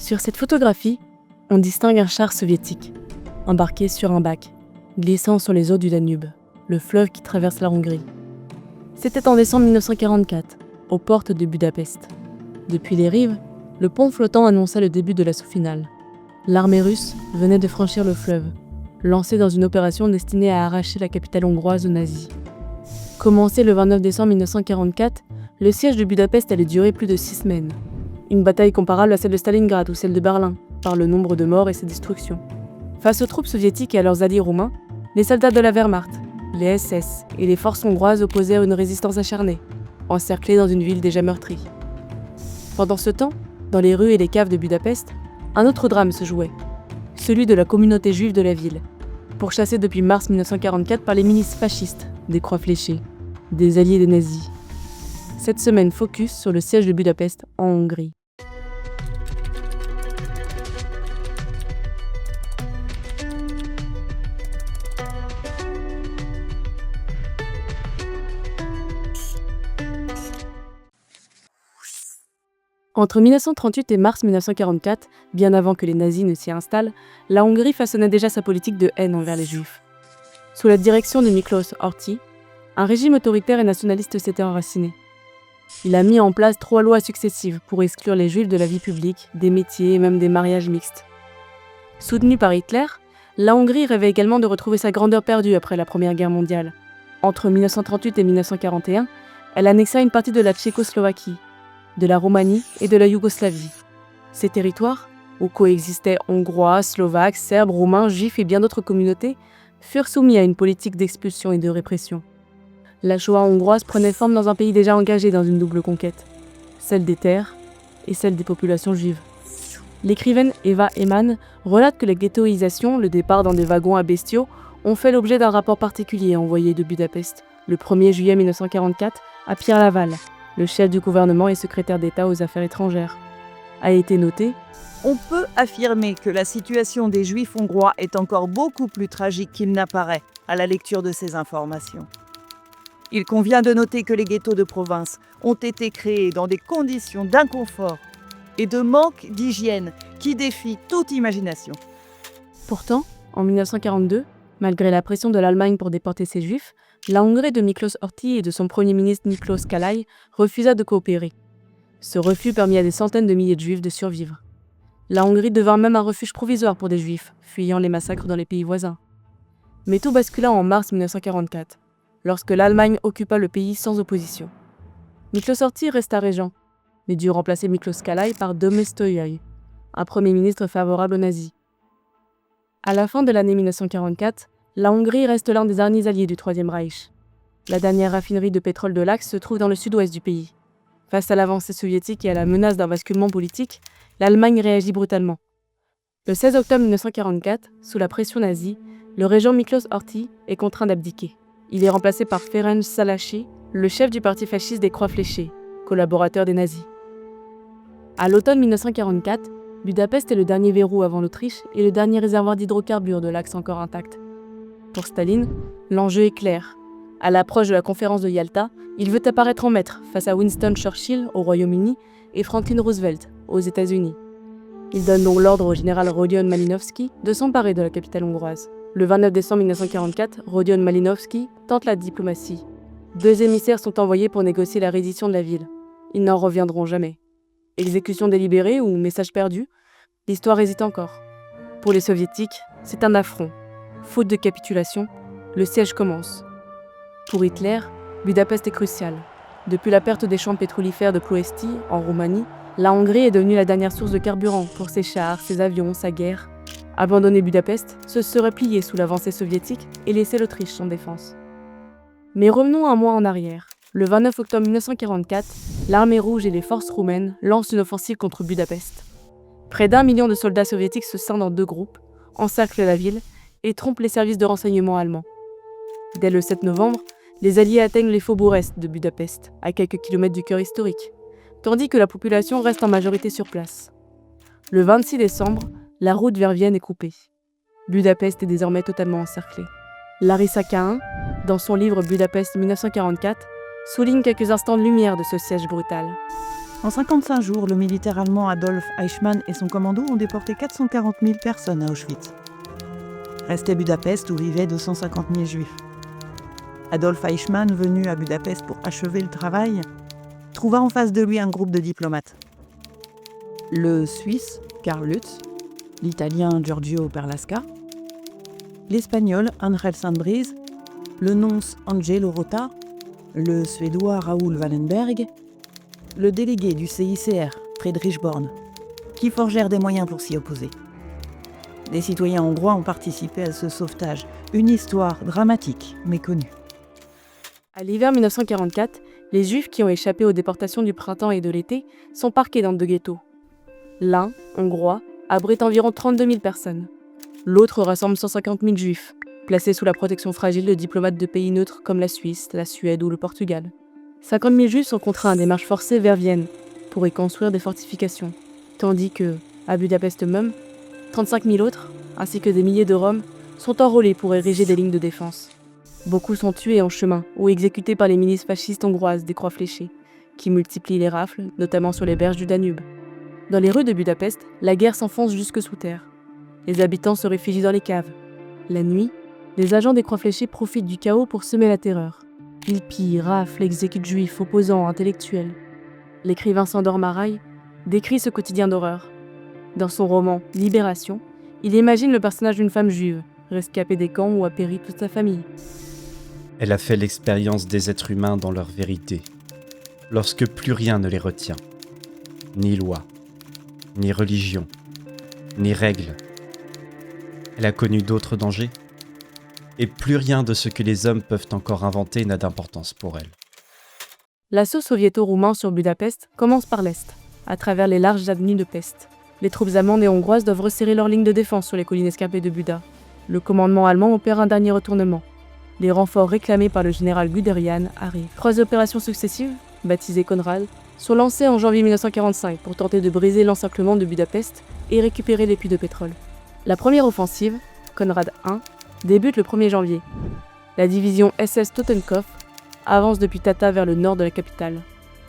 Sur cette photographie, on distingue un char soviétique, embarqué sur un bac, glissant sur les eaux du Danube, le fleuve qui traverse la Hongrie. C'était en décembre 1944, aux portes de Budapest. Depuis les rives, le pont flottant annonçait le début de l'assaut final. L'armée russe venait de franchir le fleuve, lancée dans une opération destinée à arracher la capitale hongroise aux nazis. Commencé le 29 décembre 1944, le siège de Budapest allait durer plus de 6 semaines. Une bataille comparable à celle de Stalingrad ou celle de Berlin, par le nombre de morts et ses destructions. Face aux troupes soviétiques et à leurs alliés roumains, les soldats de la Wehrmacht, les SS et les forces hongroises opposèrent une résistance acharnée, encerclée dans une ville déjà meurtrie. Pendant ce temps, dans les rues et les caves de Budapest, un autre drame se jouait, celui de la communauté juive de la ville, pourchassée depuis mars 1944 par les milices fascistes, des croix fléchées, des alliés des nazis. Cette semaine focus sur le siège de Budapest en Hongrie. Entre 1938 et mars 1944, bien avant que les nazis ne s'y installent, la Hongrie façonnait déjà sa politique de haine envers les Juifs. Sous la direction de Miklós Horthy, un régime autoritaire et nationaliste s'était enraciné. Il a mis en place 3 lois successives pour exclure les Juifs de la vie publique, des métiers et même des mariages mixtes. Soutenue par Hitler, la Hongrie rêvait également de retrouver sa grandeur perdue après la Première Guerre mondiale. Entre 1938 et 1941, elle annexa une partie de la Tchécoslovaquie, de la Roumanie et de la Yougoslavie. Ces territoires, où coexistaient Hongrois, Slovaques, Serbes, Roumains, Juifs et bien d'autres communautés, furent soumis à une politique d'expulsion et de répression. La Shoah hongroise prenait forme dans un pays déjà engagé dans une double conquête, celle des terres et celle des populations juives. L'écrivaine Eva Eman relate que la ghettoisation, le départ dans des wagons à bestiaux, ont fait l'objet d'un rapport particulier envoyé de Budapest, le 1er juillet 1944, à Pierre Laval, le chef du gouvernement et secrétaire d'État aux Affaires étrangères. A été noté: on peut affirmer que la situation des Juifs hongrois est encore beaucoup plus tragique qu'il n'apparaît à la lecture de ces informations. Il convient de noter que les ghettos de province ont été créés dans des conditions d'inconfort et de manque d'hygiène qui défient toute imagination. Pourtant, en 1942, malgré la pression de l'Allemagne pour déporter ses Juifs, la Hongrie de Miklós Horthy et de son premier ministre Miklós Kálai refusa de coopérer. Ce refus permit à des centaines de milliers de Juifs de survivre. La Hongrie devint même un refuge provisoire pour des Juifs, fuyant les massacres dans les pays voisins. Mais tout bascula en mars 1944, lorsque l'Allemagne occupa le pays sans opposition. Miklós Horthy resta régent, mais dut remplacer Miklós Kálai par Domos Toyoy, un premier ministre favorable aux nazis. À la fin de l'année 1944, la Hongrie reste l'un des derniers alliés du Troisième Reich. La dernière raffinerie de pétrole de l'Axe se trouve dans le sud-ouest du pays. Face à l'avancée soviétique et à la menace d'un basculement politique, l'Allemagne réagit brutalement. Le 16 octobre 1944, sous la pression nazie, le régent Miklós Horthy est contraint d'abdiquer. Il est remplacé par Ferenc Szálasi, le chef du parti fasciste des Croix fléchées, collaborateur des nazis. À l'automne 1944, Budapest est le dernier verrou avant l'Autriche et le dernier réservoir d'hydrocarbures de l'Axe encore intact. Pour Staline, l'enjeu est clair. À l'approche de la conférence de Yalta, il veut apparaître en maître face à Winston Churchill au Royaume-Uni et Franklin Roosevelt aux États-Unis. Il donne donc l'ordre au général Rodion Malinowski de s'emparer de la capitale hongroise. Le 29 décembre 1944, Rodion Malinowski tente la diplomatie. 2 émissaires sont envoyés pour négocier la reddition de la ville. Ils n'en reviendront jamais. Exécution délibérée ou message perdu, l'histoire hésite encore. Pour les soviétiques, c'est un affront. Faute de capitulation, le siège commence. Pour Hitler, Budapest est crucial. Depuis la perte des champs pétrolifères de Ploiești, en Roumanie, la Hongrie est devenue la dernière source de carburant pour ses chars, ses avions, sa guerre. Abandonner Budapest, ce serait plier sous l'avancée soviétique et laisser l'Autriche sans défense. Mais revenons un mois en arrière. Le 29 octobre 1944, l'armée rouge et les forces roumaines lancent une offensive contre Budapest. Près d'1 million de soldats soviétiques se scindent en 2 groupes, encerclent la ville et trompent les services de renseignement allemands. Dès le 7 novembre, les Alliés atteignent les faubourgs est de Budapest, à quelques kilomètres du cœur historique, tandis que la population reste en majorité sur place. Le 26 décembre, la route vers Vienne est coupée. Budapest est désormais totalement encerclée. Larissa Cahin, dans son livre Budapest 1944, souligne quelques instants de lumière de ce siège brutal. En 55 jours, le militaire allemand Adolf Eichmann et son commando ont déporté 440 000 personnes à Auschwitz. Restait Budapest où vivaient 250 000 juifs. Adolf Eichmann, venu à Budapest pour achever le travail, trouva en face de lui un groupe de diplomates. Le Suisse, Karl Lutz, l'Italien Giorgio Perlasca, l'Espagnol Ángel Sandbris, le Nonce Angelo Rota, le Suédois Raoul Wallenberg, le délégué du CICR, Friedrich Born, qui forgèrent des moyens pour s'y opposer. Des citoyens hongrois ont participé à ce sauvetage, une histoire dramatique, mais connue. À l'hiver 1944, les Juifs qui ont échappé aux déportations du printemps et de l'été sont parqués dans 2 ghettos. L'un, hongrois, abrite environ 32 000 personnes. L'autre rassemble 150 000 Juifs, placés sous la protection fragile de diplomates de pays neutres comme la Suisse, la Suède ou le Portugal. 50 000 Juifs sont contraints à des marches forcées vers Vienne pour y construire des fortifications, tandis que, à Budapest même, 35 000 autres, ainsi que des milliers de Roms, sont enrôlés pour ériger des lignes de défense. Beaucoup sont tués en chemin ou exécutés par les milices fascistes hongroises des Croix fléchées, qui multiplient les rafles, notamment sur les berges du Danube. Dans les rues de Budapest, la guerre s'enfonce jusque sous terre. Les habitants se réfugient dans les caves. La nuit, les agents des Croix fléchées profitent du chaos pour semer la terreur. Ils pillent, raflent, exécutent juifs, opposants, intellectuels. L'écrivain Sándor Márai décrit ce quotidien d'horreur. Dans son roman « Libération », il imagine le personnage d'une femme juive, rescapée des camps où a péri toute sa famille. Elle a fait l'expérience des êtres humains dans leur vérité, lorsque plus rien ne les retient. Ni loi, ni religion, ni règles. Elle a connu d'autres dangers, et plus rien de ce que les hommes peuvent encore inventer n'a d'importance pour elle. L'assaut soviéto-roumain sur Budapest commence par l'Est, à travers les larges avenues de Pest. Les troupes allemandes et hongroises doivent resserrer leur ligne de défense sur les collines escarpées de Buda. Le commandement allemand opère un dernier retournement. Les renforts réclamés par le général Guderian arrivent. 3 opérations successives, baptisées Konrad, sont lancées en janvier 1945 pour tenter de briser l'encerclement de Budapest et récupérer les puits de pétrole. La première offensive, Konrad I, débute le 1er janvier. La division SS Totenkopf avance depuis Tata vers le nord de la capitale,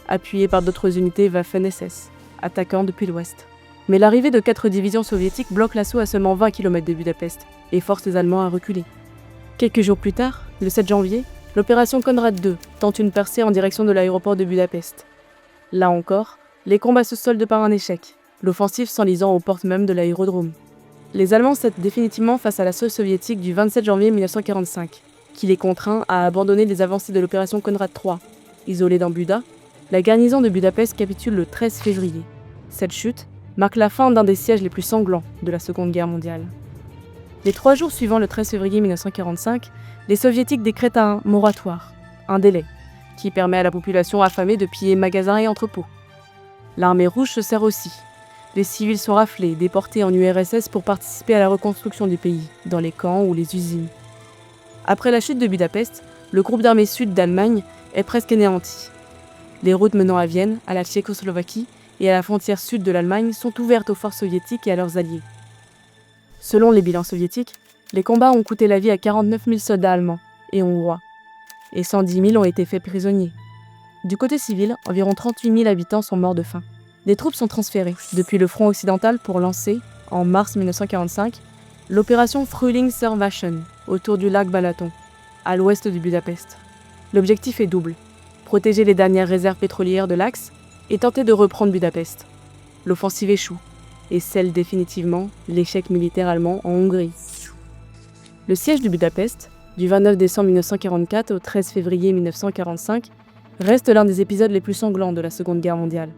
appuyée par d'autres unités Waffen-SS, attaquant depuis l'ouest. Mais l'arrivée de 4 divisions soviétiques bloque l'assaut à seulement 20 km de Budapest et force les Allemands à reculer. Quelques jours plus tard, le 7 janvier, l'opération Konrad II tente une percée en direction de l'aéroport de Budapest. Là encore, les combats se soldent par un échec, l'offensive s'enlisant aux portes même de l'aérodrome. Les Allemands cèdent définitivement face à l'assaut soviétique du 27 janvier 1945, qui les contraint à abandonner les avancées de l'opération Konrad III. Isolée dans Buda, la garnison de Budapest capitule le 13 février. Cette chute marque la fin d'un des sièges les plus sanglants de la Seconde Guerre mondiale. Les 3 jours suivant le 13 février 1945, les Soviétiques décrètent un moratoire, un délai, qui permet à la population affamée de piller magasins et entrepôts. L'armée rouge se sert aussi. Les civils sont raflés, déportés en URSS pour participer à la reconstruction du pays, dans les camps ou les usines. Après la chute de Budapest, le groupe d'armées sud d'Allemagne est presque anéanti. Les routes menant à Vienne, à la Tchécoslovaquie et à la frontière sud de l'Allemagne sont ouvertes aux forces soviétiques et à leurs alliés. Selon les bilans soviétiques, les combats ont coûté la vie à 49 000 soldats allemands et hongrois, et 110 000 ont été faits prisonniers. Du côté civil, environ 38 000 habitants sont morts de faim. Des troupes sont transférées depuis le front occidental pour lancer, en mars 1945, l'opération Frühlingsservaschen autour du lac Balaton, à l'ouest de Budapest. L'objectif est double, protéger les dernières réserves pétrolières de l'Axe et tenter de reprendre Budapest. L'offensive échoue et scelle définitivement l'échec militaire allemand en Hongrie. Le siège de Budapest, du 29 décembre 1944 au 13 février 1945, reste l'un des épisodes les plus sanglants de la Seconde Guerre mondiale.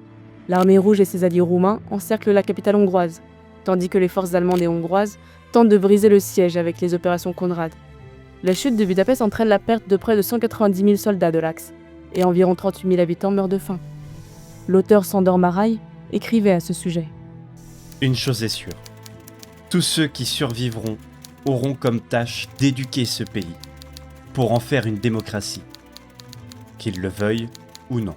L'armée rouge et ses alliés roumains encerclent la capitale hongroise, tandis que les forces allemandes et hongroises tentent de briser le siège avec les opérations Konrad. La chute de Budapest entraîne la perte de près de 190 000 soldats de l'Axe, et environ 38 000 habitants meurent de faim. L'auteur Sándor Márai écrivait à ce sujet. Une chose est sûre, tous ceux qui survivront auront comme tâche d'éduquer ce pays, pour en faire une démocratie, qu'ils le veuillent ou non.